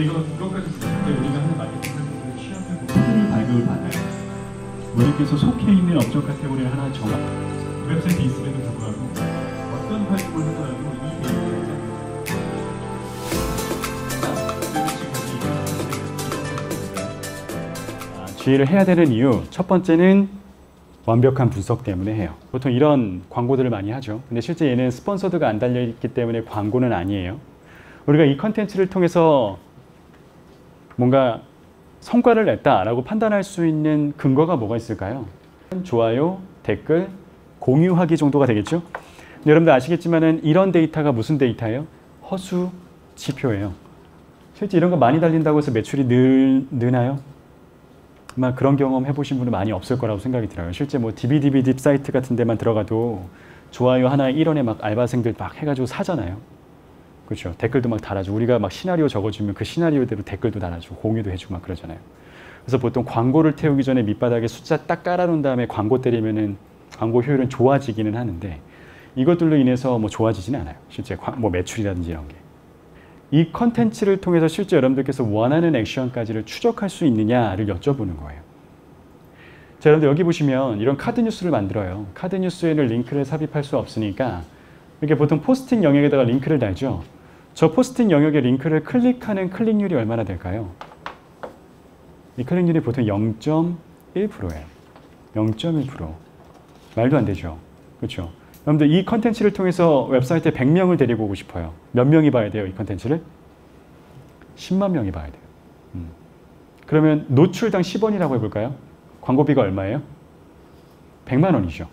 이것까지 근데 우리가 하는 마케팅은 취업해 코드를 발급을 받아요. 고객께서 속해 있는 업종 카테고리를 하나 정하. 웹사이트에 있음에도 불구하고 어떤 발급을 하더라도 이 주의를 해야 되는 이유 첫 번째는 완벽한 분석 때문에 해요. 보통 이런 광고들을 많이 하죠. 근데 실제 얘는 스폰서드가 안 달려있기 때문에 광고는 아니에요. 우리가 이 컨텐츠를 통해서 뭔가 성과를 냈다라고 판단할 수 있는 근거가 뭐가 있을까요? 좋아요, 댓글, 공유하기 정도가 되겠죠? 여러분들 아시겠지만은 이런 데이터가 무슨 데이터예요? 허수 지표예요. 실제 이런 거 많이 달린다고 해서 매출이 느나요? 아마 그런 경험 해보신 분은 많이 없을 거라고 생각이 들어요. 실제 뭐 DBDB 사이트 같은 데만 들어가도 좋아요 하나에 1원에 막 알바생들 막 해가지고 사잖아요. 그렇죠. 댓글도 막 달아주고 우리가 막 시나리오 적어주면 그 시나리오대로 댓글도 달아주고 공유도 해주고 막 그러잖아요. 그래서 보통 광고를 태우기 전에 밑바닥에 숫자 딱 깔아놓은 다음에 광고 때리면은 광고 효율은 좋아지기는 하는데 이것들로 인해서 뭐 좋아지지는 않아요. 실제 뭐 매출이라든지 이런 게. 이 컨텐츠를 통해서 실제 여러분들께서 원하는 액션까지를 추적할 수 있느냐를 여쭤보는 거예요. 자, 여러분들 여기 보시면 이런 카드 뉴스를 만들어요. 카드 뉴스에는 링크를 삽입할 수 없으니까 이렇게 보통 포스팅 영역에다가 링크를 달죠. 저 포스팅 영역의 링크를 클릭하는 클릭률이 얼마나 될까요? 이 클릭률이 보통 0.1%예요. 0.1%. 말도 안 되죠. 그렇죠? 여러분들 이 컨텐츠를 통해서 웹사이트에 100명을 데리고 오고 싶어요. 몇 명이 봐야 돼요, 이 컨텐츠를? 10만 명이 봐야 돼요. 그러면 노출당 10원이라고 해볼까요? 광고비가 얼마예요? 100만 원이죠.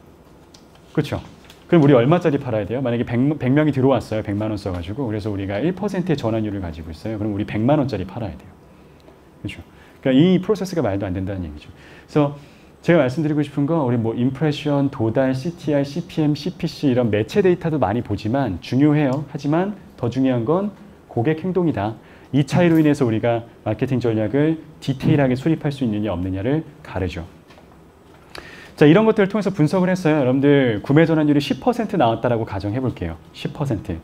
그렇죠? 그럼 우리 얼마짜리 팔아야 돼요? 만약에 100명이 들어왔어요. 100만 원 써가지고. 그래서 우리가 1%의 전환율을 가지고 있어요. 그럼 우리 100만 원짜리 팔아야 돼요. 그렇죠? 그러니까 이 프로세스가 말도 안 된다는 얘기죠. 그래서 제가 말씀드리고 싶은 건 우리 뭐 임프레션, 도달, CTR, CPM, CPC 이런 매체 데이터도 많이 보지만 중요해요. 하지만 더 중요한 건 고객 행동이다. 이 차이로 인해서 우리가 마케팅 전략을 디테일하게 수립할 수 있느냐 없느냐를 가르죠. 자, 이런 것들을 통해서 분석을 했어요. 여러분들 구매 전환율이 10% 나왔다라고 가정해 볼게요. 10%.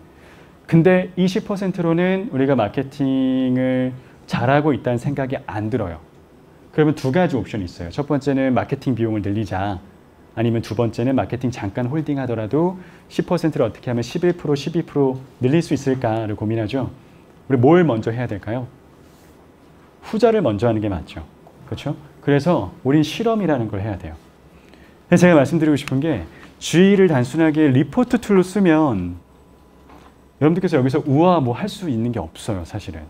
근데 이 10%로는 우리가 마케팅을 잘하고 있다는 생각이 안 들어요. 그러면 두 가지 옵션이 있어요. 첫 번째는 마케팅 비용을 늘리자. 아니면 두 번째는 마케팅 잠깐 홀딩 하더라도 10%를 어떻게 하면 11%, 12% 늘릴 수 있을까를 고민하죠. 우리 뭘 먼저 해야 될까요? 후자를 먼저 하는 게 맞죠. 그렇죠? 그래서 우린 실험이라는 걸 해야 돼요. 제가 말씀드리고 싶은 게 G를 단순하게 리포트 툴로 쓰면 여러분들께서 여기서 우아 뭐 할 수 있는 게 없어요. 사실은.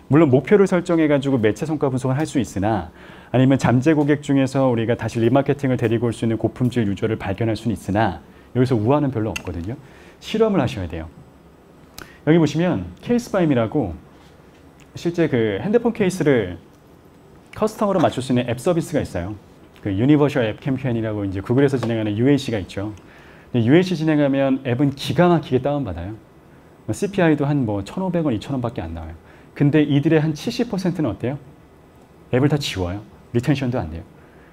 물론 목표를 설정해가지고 매체 성과 분석을 할 수 있으나 아니면 잠재 고객 중에서 우리가 다시 리마케팅을 데리고 올 수 있는 고품질 유저를 발견할 수는 있으나 여기서 우아는 별로 없거든요. 실험을 하셔야 돼요. 여기 보시면 케이스바임이라고 실제 그 핸드폰 케이스를 커스텀으로 맞출 수 있는 앱 서비스가 있어요. 그 유니버셜 앱 캠페인이라고 이제 구글에서 진행하는 UAC가 있죠. UAC 진행하면 앱은 기가 막히게 다운받아요. CPI도 한 뭐 1,500원, 2,000원밖에 안 나와요. 근데 이들의 한 70%는 어때요? 앱을 다 지워요. 리텐션도 안 돼요.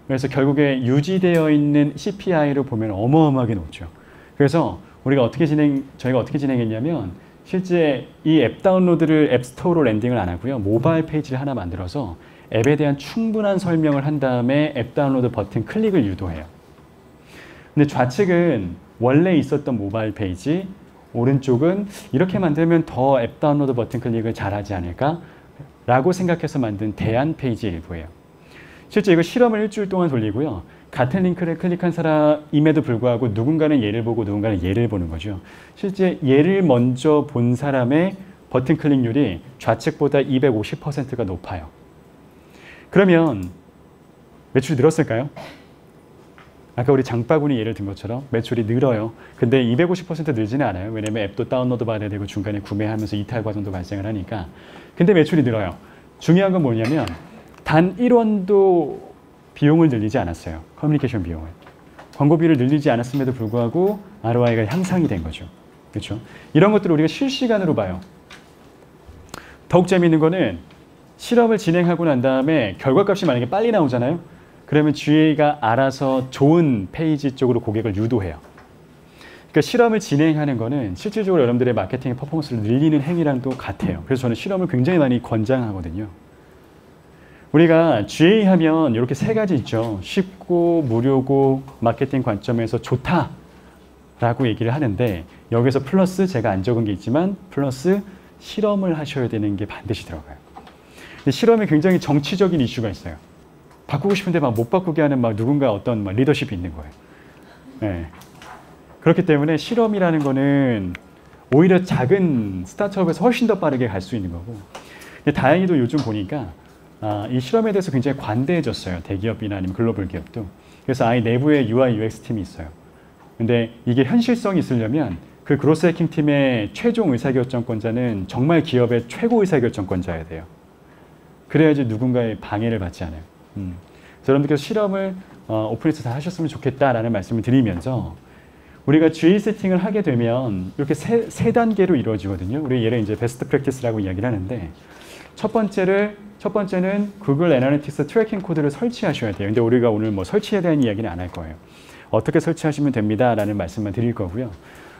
그래서 결국에 유지되어 있는 CPI를 보면 어마어마하게 높죠. 그래서 저희가 어떻게 진행했냐면 실제 이 앱 다운로드를 앱스토어로 랜딩을 안 하고요. 모바일 페이지를 하나 만들어서 앱에 대한 충분한 설명을 한 다음에 앱 다운로드 버튼 클릭을 유도해요. 근데 좌측은 원래 있었던 모바일 페이지, 오른쪽은 이렇게 만들면 더 앱 다운로드 버튼 클릭을 잘하지 않을까? 라고 생각해서 만든 대안 페이지의 일부예요. 실제 이거 실험을 일주일 동안 돌리고요. 같은 링크를 클릭한 사람임에도 불구하고 누군가는 얘를 보고 누군가는 얘를 보는 거죠. 실제 얘를 먼저 본 사람의 버튼 클릭률이 좌측보다 250%가 높아요. 그러면 매출이 늘었을까요? 아까 우리 장바구니 예를 든 것처럼 매출이 늘어요. 근데 250% 늘지는 않아요. 왜냐면 앱도 다운로드 받아야 되고 중간에 구매하면서 이탈 과정도 발생을 하니까. 근데 매출이 늘어요. 중요한 건 뭐냐면 단 1원도 비용을 늘리지 않았어요. 커뮤니케이션 비용을. 광고비를 늘리지 않았음에도 불구하고 ROI가 향상이 된 거죠. 그렇죠? 이런 것들을 우리가 실시간으로 봐요. 더욱 재미있는 거는 실험을 진행하고 난 다음에 결과값이 만약에 빨리 나오잖아요. 그러면 GA가 알아서 좋은 페이지 쪽으로 고객을 유도해요. 그러니까 실험을 진행하는 거는 실질적으로 여러분들의 마케팅 퍼포먼스를 늘리는 행위랑도 같아요. 그래서 저는 실험을 굉장히 많이 권장하거든요. 우리가 GA 하면 이렇게 세 가지 있죠. 쉽고 무료고 마케팅 관점에서 좋다라고 얘기를 하는데 여기서 플러스 제가 안 적은 게 있지만 플러스 실험을 하셔야 되는 게 반드시 들어가요. 근데 실험에 굉장히 정치적인 이슈가 있어요. 바꾸고 싶은데 막 못 바꾸게 하는 막 누군가 어떤 막 리더십이 있는 거예요. 네. 그렇기 때문에 실험이라는 거는 오히려 작은 스타트업에서 훨씬 더 빠르게 갈 수 있는 거고. 근데 다행히도 요즘 보니까 이 실험에 대해서 굉장히 관대해졌어요. 대기업이나 아니면 글로벌 기업도. 그래서 아예 내부에 UI, UX 팀이 있어요. 근데 이게 현실성이 있으려면 그 그로스 해킹 팀의 최종 의사결정권자는 정말 기업의 최고 의사결정권자여야 돼요. 그래야지 누군가의 방해를 받지 않아요. 그래서 여러분들께서 실험을 오픈에서 다 하셨으면 좋겠다라는 말씀을 드리면서 우리가 GA 세팅을 하게 되면 이렇게 세 단계로 이루어지거든요. 우리 얘를 이제 베스트 프랙티스라고 이야기를 하는데 첫 번째는 구글 애널리틱스 트래킹 코드를 설치하셔야 돼요. 근데 우리가 오늘 뭐 설치에 대한 이야기는 안 할 거예요. 어떻게 설치하시면 됩니다라는 말씀만 드릴 거고요.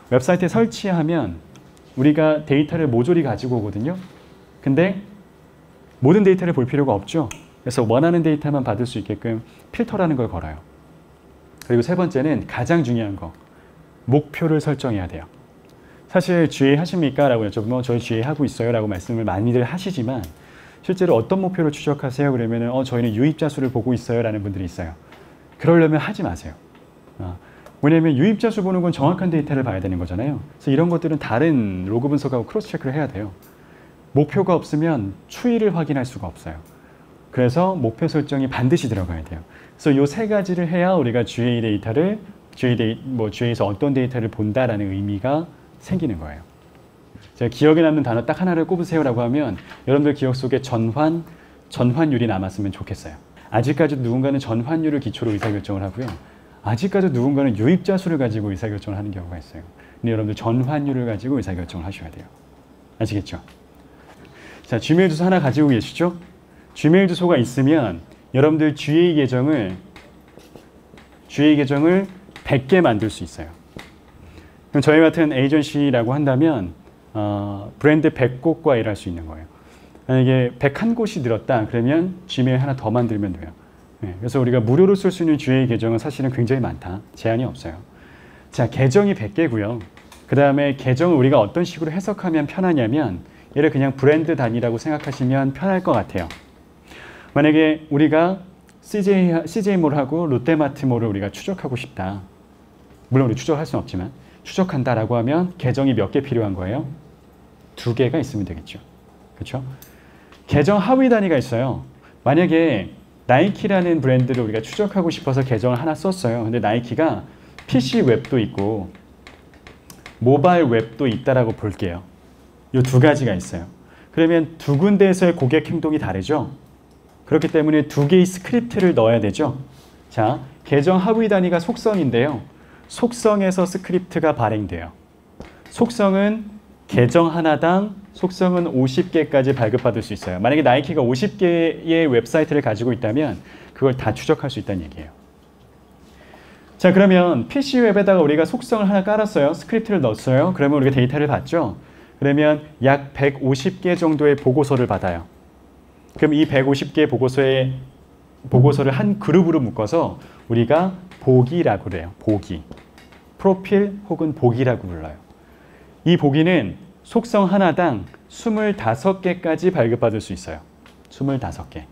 웹사이트에 설치하면 우리가 데이터를 모조리 가지고 오거든요. 근데 모든 데이터를 볼 필요가 없죠. 그래서 원하는 데이터만 받을 수 있게끔 필터라는 걸 걸어요. 그리고 세 번째는 가장 중요한 거. 목표를 설정해야 돼요. 사실 GA 하십니까? 라고 여쭤보면 저희 GA 하고 있어요 라고 말씀을 많이들 하시지만 실제로 어떤 목표를 추적하세요? 그러면은 저희는 유입자 수를 보고 있어요 라는 분들이 있어요. 그러려면 하지 마세요. 왜냐하면 유입자 수 보는 건 정확한 데이터를 봐야 되는 거잖아요. 그래서 이런 것들은 다른 로그 분석하고 크로스 체크를 해야 돼요. 목표가 없으면 추이를 확인할 수가 없어요. 그래서 목표 설정이 반드시 들어가야 돼요. 그래서 이 세 가지를 해야 우리가 GA 데이터를 GA에서 어떤 데이터를 본다라는 의미가 생기는 거예요. 제가 기억에 남는 단어 딱 하나를 꼽으세요라고 하면 여러분들 기억 속에 전환율이 남았으면 좋겠어요. 아직까지도 누군가는 전환율을 기초로 의사결정을 하고요. 아직까지도 누군가는 유입자 수를 가지고 의사결정을 하는 경우가 있어요. 근데 여러분들 전환율을 가지고 의사결정을 하셔야 돼요. 아시겠죠? 자, 지메일 주소 하나 가지고 계시죠? 지메일 주소가 있으면 여러분들 GA 계정을 100개 만들 수 있어요. 그럼 저희 같은 에이전시라고 한다면 브랜드 100곳과 일할 수 있는 거예요. 만약에 101곳이 늘었다 그러면 지메일 하나 더 만들면 돼요. 네, 그래서 우리가 무료로 쓸 수 있는 GA 계정은 사실은 굉장히 많다. 제한이 없어요. 자, 계정이 100개고요. 그 다음에 계정을 우리가 어떤 식으로 해석하면 편하냐면 얘를 그냥 브랜드 단위라고 생각하시면 편할 것 같아요. 만약에 우리가 CJ몰하고 롯데마트몰을 우리가 추적하고 싶다. 물론 우리 추적할 수는 없지만 추적한다라고 하면 계정이 몇 개 필요한 거예요? 2개가 있으면 되겠죠. 그렇죠? 계정 하위 단위가 있어요. 만약에 나이키라는 브랜드를 우리가 추적하고 싶어서 계정을 하나 썼어요. 근데 나이키가 PC 웹도 있고 모바일 웹도 있다라고 볼게요. 이 두 가지가 있어요. 그러면 두 군데에서의 고객 행동이 다르죠. 그렇기 때문에 2개의 스크립트를 넣어야 되죠. 자, 계정 하위 단위가 속성인데요. 속성에서 스크립트가 발행돼요. 속성은 계정 하나당 속성은 50개까지 발급받을 수 있어요. 만약에 나이키가 50개의 웹사이트를 가지고 있다면 그걸 다 추적할 수 있다는 얘기예요. 자, 그러면 PC 웹에다가 우리가 속성을 하나 깔았어요. 스크립트를 넣었어요. 그러면 우리가 데이터를 받죠. 그러면 약 150개 정도의 보고서를 받아요. 그럼 이 150개 보고서를 한 그룹으로 묶어서 우리가 보기라고 그래요. 보기. 프로필 혹은 보기라고 불러요. 이 보기는 속성 하나당 25개까지 발급받을 수 있어요. 25개.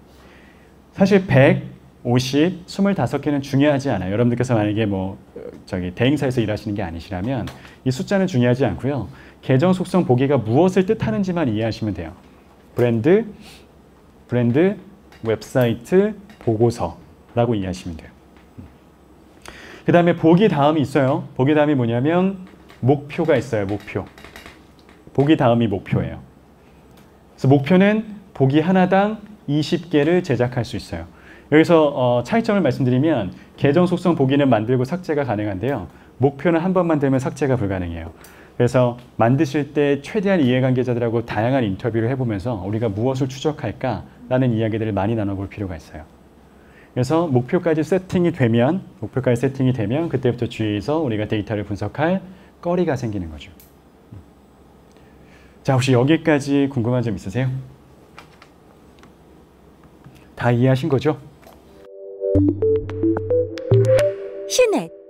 사실 100, 50, 25개는 중요하지 않아요. 여러분들께서 만약에 대행사에서 일하시는 게 아니시라면 이 숫자는 중요하지 않고요. 계정 속성 보기가 무엇을 뜻하는지만 이해하시면 돼요. 브랜드, 웹사이트, 보고서라고 이해하시면 돼요. 그 다음에 보기 다음이 있어요. 보기 다음이 뭐냐면 목표가 있어요. 목표. 보기 다음이 목표예요. 그래서 목표는 보기 하나당 20개를 제작할 수 있어요. 여기서 차이점을 말씀드리면 계정 속성 보기는 만들고 삭제가 가능한데요. 목표는 한 번 만들면 삭제가 불가능해요. 그래서 만드실 때 최대한 이해관계자들하고 다양한 인터뷰를 해보면서 우리가 무엇을 추적할까라는 이야기들을 많이 나눠볼 필요가 있어요. 그래서 목표까지 세팅이 되면 그때부터 GA에서 우리가 데이터를 분석할 꺼리가 생기는 거죠. 자, 혹시 여기까지 궁금한 점 있으세요? 다 이해하신 거죠? 휴넷